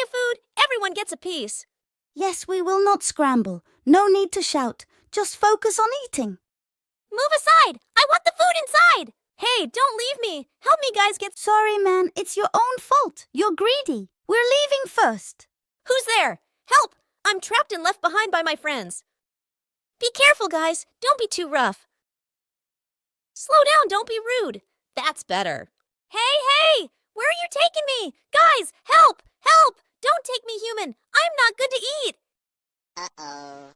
of food, everyone gets a piece. Yes, we will not scramble. No need to shout. Just focus on eating. Move aside! I want the food inside! Hey, don't leave me! Help me, guys, get... Sorry, man. It's your own fault. You're greedy. We're leaving first. Who's there? Help! I'm trapped and left behind by my friends. Be careful, guys. Don't be too rough. Slow down, don't be rude. That's better. Hey! Where are you taking me? Guys, help! Help! Don't take me human. I'm not good to eat. Uh-oh.